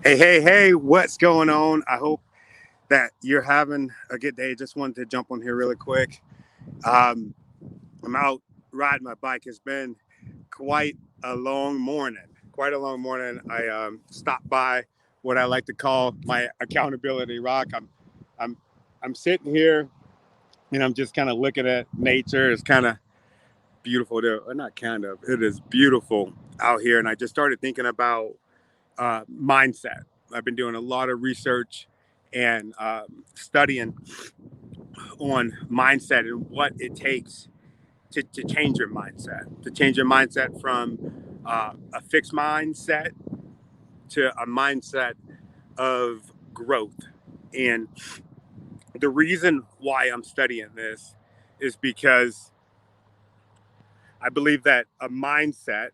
Hey, hey, hey, what's going on? I hope that you're having a good day. Just wanted to jump on here really quick. Um, I'm out riding my bike. It's been quite a long morning. Quite a long morning. I stopped by what I like to call my accountability rock. I'm, I'm sitting here and I'm just kind of looking at nature. It's kind of beautiful there. Or not kind of. It is beautiful out here. And I just started thinking about mindset. I've been doing a lot of research and studying on mindset and what it takes to change your mindset, to change your mindset from a fixed mindset to a mindset of growth. And the reason why I'm studying this is because I believe that a mindset,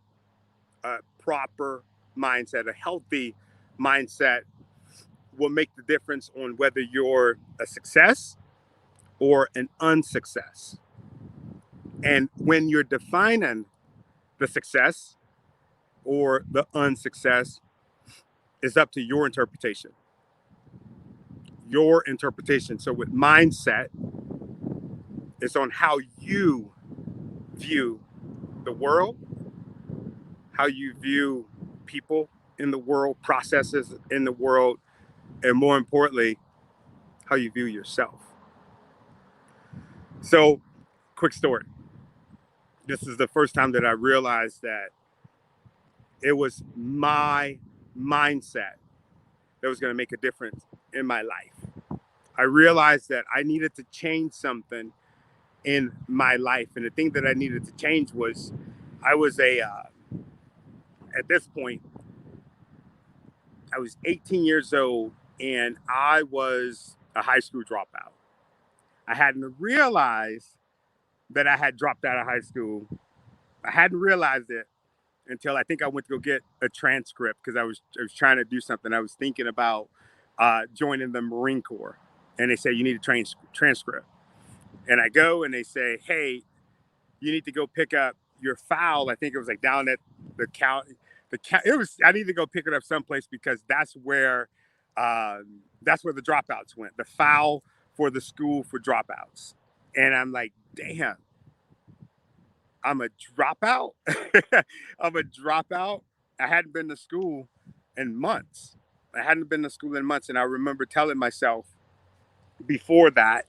a proper mindset, a healthy mindset will make the difference on whether you're a success or an unsuccess. And when you're defining the success or the unsuccess, is up to your interpretation. Your interpretation. So with mindset, it's on how you view the world, how you view people in the world, processes in the world, and more importantly, how you view yourself. So, quick story. This is the first time that I realized that it was my mindset that was going to make a difference in my life. I realized that I needed to change something in my life. And the thing that I needed to change was I was at this point, I was 18 years old and I was a high school dropout. I hadn't realized that I had dropped out of high school. I hadn't realized it until I think I went to go get a transcript because I was trying to do something. I was thinking about joining the Marine Corps, and they say you need a transcript. And I go and they say, hey, you need to go pick up your file. I think it was like down at the county. It was. I need to go pick it up someplace because that's where the dropouts went. The file for the school for dropouts. And I'm like, damn, I'm a dropout. I'm a dropout. I hadn't been to school in months. I hadn't been to school in months. And I remember telling myself before that,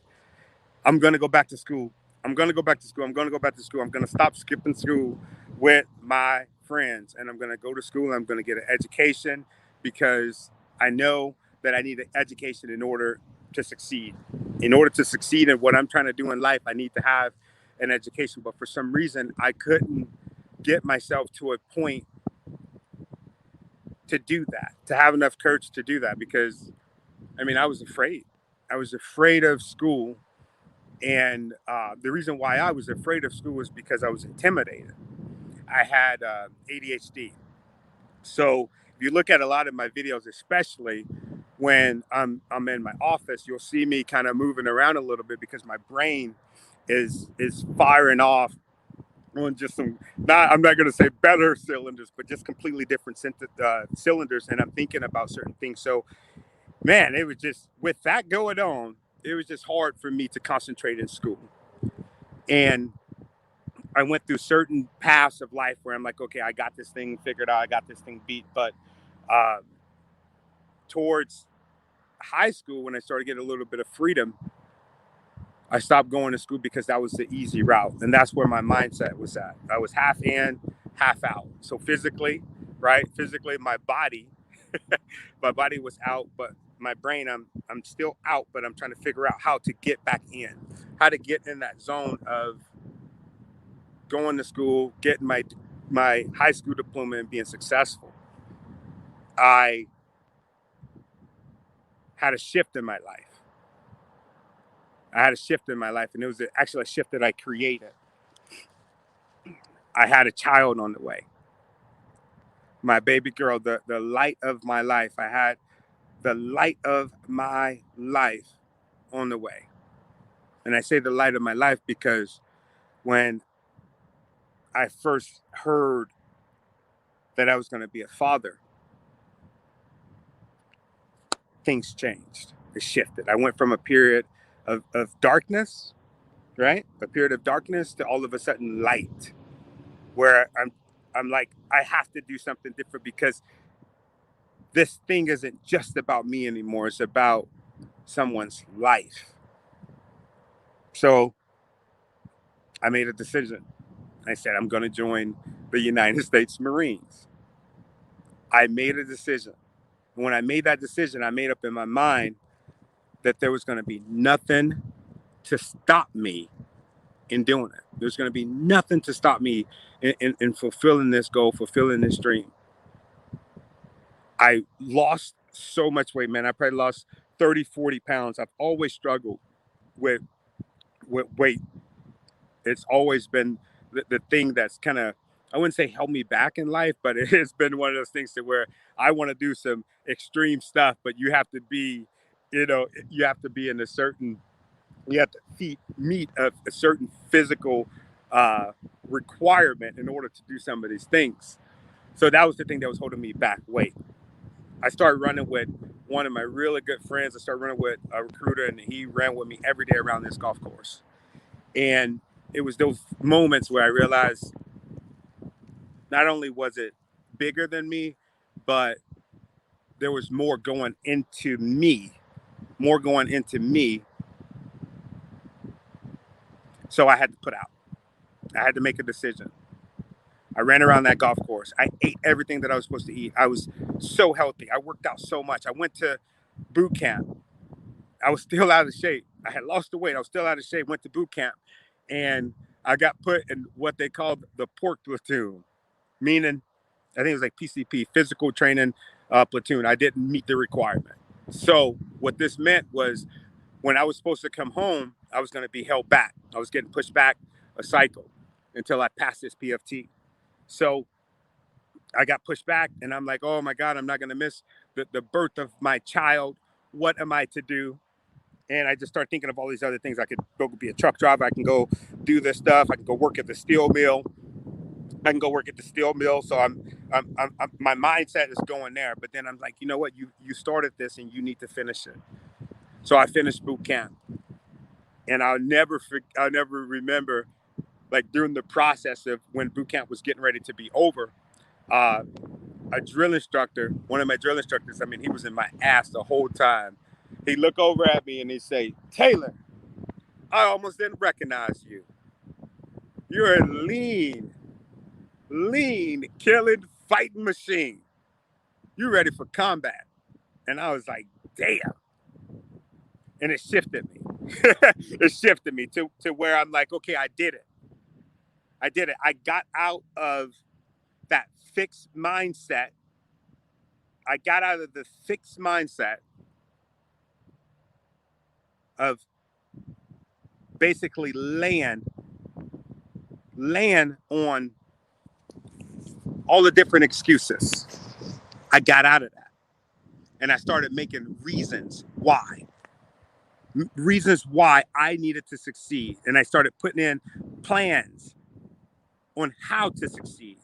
I'm going to go back to school. I'm going to go back to school. I'm going to go back to school. I'm going to stop skipping school with my friends. And I'm going to go to school. I'm going to get an education because I know that I need an education in order to succeed. In order to succeed in what I'm trying to do in life, I need to have an education. But for some reason, I couldn't get myself to a point to do that, to have enough courage to do that because, I mean, I was afraid. I was afraid of school. And the reason why I was afraid of school was because I was intimidated. I had ADHD. So if you look at a lot of my videos, especially when I'm in my office, you'll see me kind of moving around a little bit because my brain is firing off on just some not I'm not going to say better cylinders, but just completely different cylinders, and I'm thinking about certain things. So man, it was just with that going on, it was just hard for me to concentrate in school. And I went through certain paths of life where I'm like, okay, I got this thing figured out, I got this thing beat. But uh, towards high school, when I started getting a little bit of freedom, I stopped going to school because that was the easy route, and that's where my mindset was at. I was half in, half out. So physically, right? Physically, my body was out, but my brain, I'm still out, but I'm trying to figure out how to get back in, how to get in that zone of going to school, getting my high school diploma, and being successful. I had a shift in my life. I had a shift in my life, and it was actually a shift that I created. I had a child on the way, my baby girl, the light of my life. I had the light of my life on the way. And I say the light of my life because when I first heard that I was going to be a father, things changed. It shifted. I went from a period of darkness, right? A period of darkness to all of a sudden light, where I'm like, I have to do something different because this thing isn't just about me anymore. It's about someone's life. So I made a decision. I said, I'm going to join the United States Marines. I made a decision. And when I made that decision, I made up in my mind that there was going to be nothing to stop me in doing it. There's going to be nothing to stop me in fulfilling this goal, fulfilling this dream. I lost so much weight, man. I probably lost 30, 40 pounds. I've always struggled with weight. It's always been the thing that's kind of, I wouldn't say held me back in life, but it has been one of those things to where I want to do some extreme stuff, but you have to be, you have to be in a certain, you have to meet a certain physical requirement in order to do some of these things. So that was the thing that was holding me back. Weight. I started running with one of my really good friends. I started running with a recruiter, and he ran with me every day around this golf course. And it was those moments where I realized not only was it bigger than me, but there was more going into me. So I had to put out. I had to make a decision. I ran around that golf course. I ate everything that I was supposed to eat. I was so healthy. I worked out so much. I went to boot camp. I was still out of shape. I had lost the weight. I was still out of shape. Went to boot camp, and I got put in what they called the pork platoon, meaning I think it was like PCP, physical training platoon. I didn't meet the requirement. So what this meant was when I was supposed to come home, I was going to be held back. I was getting pushed back a cycle until I passed this PFT. So I got pushed back, and I'm like, oh my God, I'm not going to miss the birth of my child. What am I to do? And I just start thinking of all these other things. I could go be a truck driver. I can go do this stuff. I can go work at the steel mill. So my mindset is going there. But then I'm like, you know what? You started this, and you need to finish it. So I finished boot camp, and I'll never remember, like during the process of when boot camp was getting ready to be over, a drill instructor, one of my drill instructors, I mean, he was in my ass the whole time. He'd look over at me and he'd say, Taylor, I almost didn't recognize you. You're a lean, killing, fighting machine. You ready for combat? And I was like, damn. And it shifted me. It shifted me to where I'm like, okay, I did it. I got out of that fixed mindset. I got out of the fixed mindset of basically land on all the different excuses. I got out of that. And I started making reasons why I needed to succeed. And I started putting in plans on how to succeed.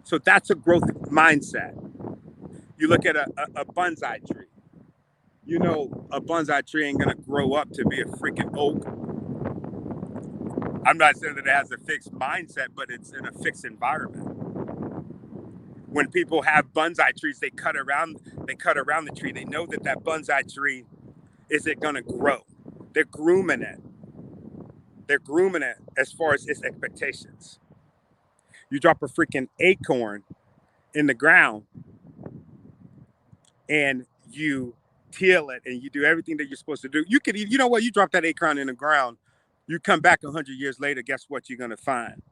So that's a growth mindset. You look at a bonsai tree. You know, a bonsai tree ain't going to grow up to be a freaking oak. I'm not saying that it has a fixed mindset, but it's in a fixed environment. When people have bonsai trees, they cut around the tree. They know that bonsai tree isn't going to grow. They're grooming it. As far as its expectations. You drop a freaking acorn in the ground and you till it and you do everything that you're supposed to do. You know what? You drop that acorn in the ground, you come back 100 years later, guess what you're going to find?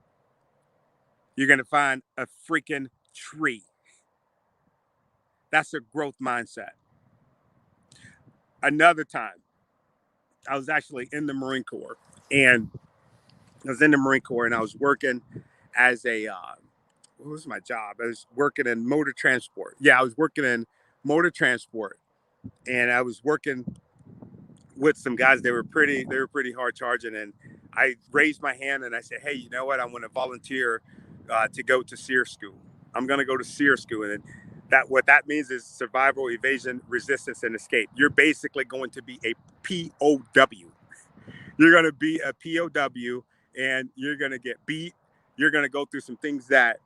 You're going to find a freaking tree. That's a growth mindset. Another time, I was actually in the Marine Corps, and I was working as a, what was my job? I was working in motor transport. Yeah, I was working in motor transport, and I was working with some guys. They were pretty hard charging, and I raised my hand and I said, hey, you know what? I want to volunteer to go to SEER school. I'm going to go to SEER school. And That what that means is survival, evasion, resistance, and escape. You're basically going to be a POW. You're going to be a POW, and you're going to get beat. You're going to go through some things that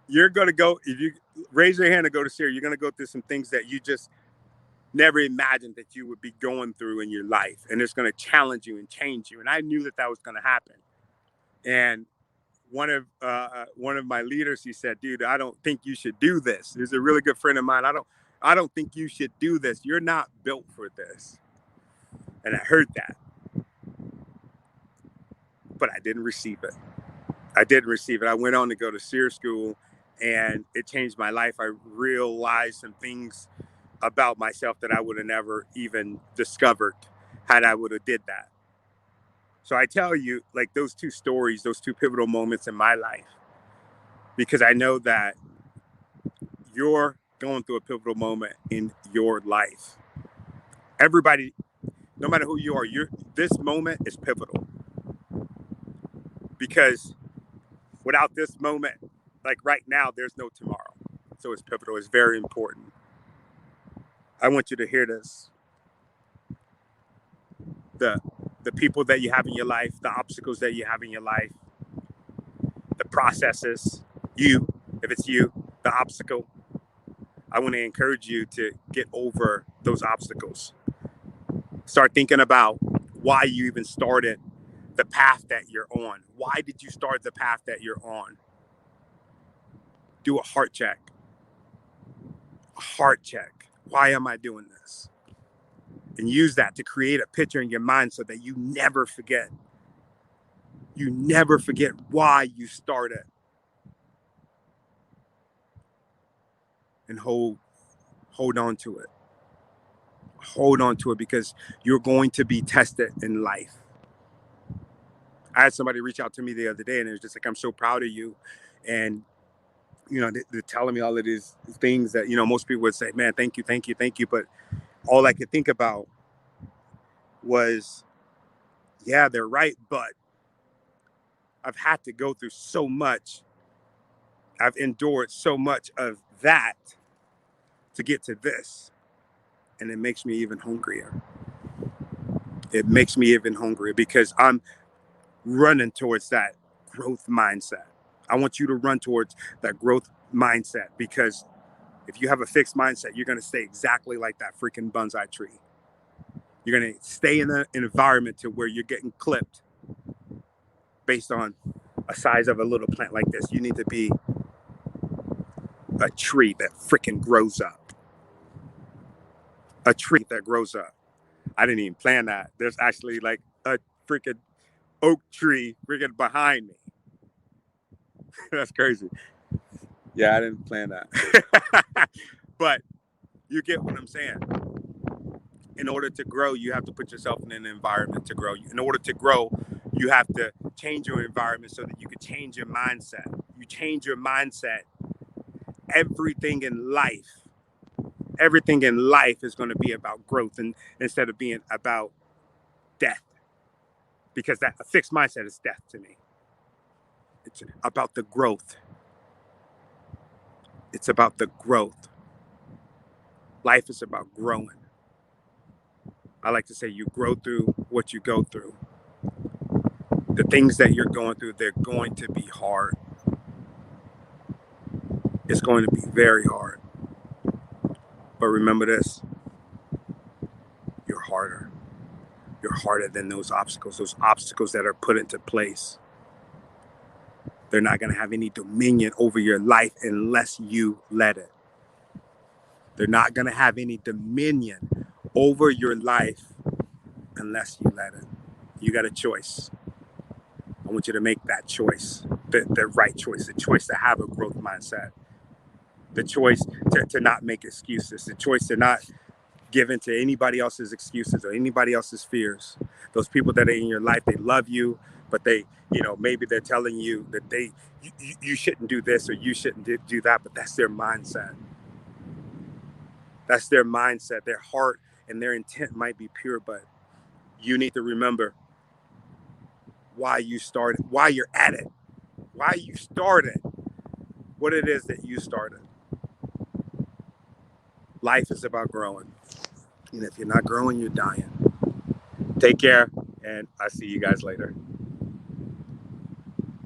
you're going to go. If you raise your hand and go to Syria, you're going to go through some things that you just never imagined that you would be going through in your life, and it's going to challenge you and change you. And I knew that that was going to happen. And one of my leaders, he said, "Dude, I don't think you should do this." He's a really good friend of mine. I don't think you should do this. You're not built for this. And I heard that, but I didn't receive it. I didn't receive it. I went on to go to SEER school, and it changed my life. I realized some things about myself that I would have never even discovered had I would have did that. So I tell you, like, those two stories, those two pivotal moments in my life, because I know that you're going through a pivotal moment in your life. Everybody, no matter who you are, this moment is pivotal, because without this moment, like right now, there's no tomorrow. So it's pivotal. It's very important. I want you to hear this. The people that you have in your life, the obstacles that you have in your life, the processes, if it's you, the obstacle, I want to encourage you to get over those obstacles. Start thinking about why you even started the path that you're on. Why did you start the path that you're on? Do a heart check. A heart check. Why am I doing this? And use that to create a picture in your mind so that you never forget. You never forget why you started. And hold on to it. Hold on to it, because you're going to be tested in life. I had somebody reach out to me the other day, and it was just like, "I'm so proud of you." And, they're telling me all of these things that, most people would say, "Man, thank you, thank you, thank you." But all I could think about was, yeah, they're right. But I've had to go through so much. I've endured so much of that to get to this. And it makes me even hungrier. It makes me even hungrier, because I'm running towards that growth mindset. I want you to run towards that growth mindset, because if you have a fixed mindset, you're going to stay exactly like that freaking bonsai tree. You're going to stay in an environment to where you're getting clipped based on a size of a little plant like this. You need to be a tree that freaking grows up. A tree that grows up. I didn't even plan that. There's actually like a freaking oak tree freaking behind me. That's crazy. Yeah, I didn't plan that. But you get what I'm saying. In order to grow, you have to put yourself in an environment to grow. In order to grow, you have to change your environment so that you can change your mindset. You change your mindset. Everything in life is going to be about growth, and instead of being about death, because that a fixed mindset is death to me. It's about the growth. It's about the growth. Life is about growing. I like to say you grow through what you go through. The things that you're going through, they're going to be hard. It's going to be very hard. But remember this, you're harder. You're harder than those obstacles that are put into place. They're not going to have any dominion over your life unless you let it. They're not going to have any dominion over your life unless you let it. You got a choice. I want you to make that choice, the right choice, the choice to have a growth mindset, the choice to not make excuses, the choice to not give in to anybody else's excuses or anybody else's fears. Those people that are in your life, they love you, but they, maybe they're telling you that you shouldn't do this or you shouldn't do that, but that's their mindset. That's their mindset. Their heart and their intent might be pure, but you need to remember why you started, why you're at it, why you started, what it is that you started. Life is about growing. And if you're not growing, you're dying. Take care, and I'll see you guys later.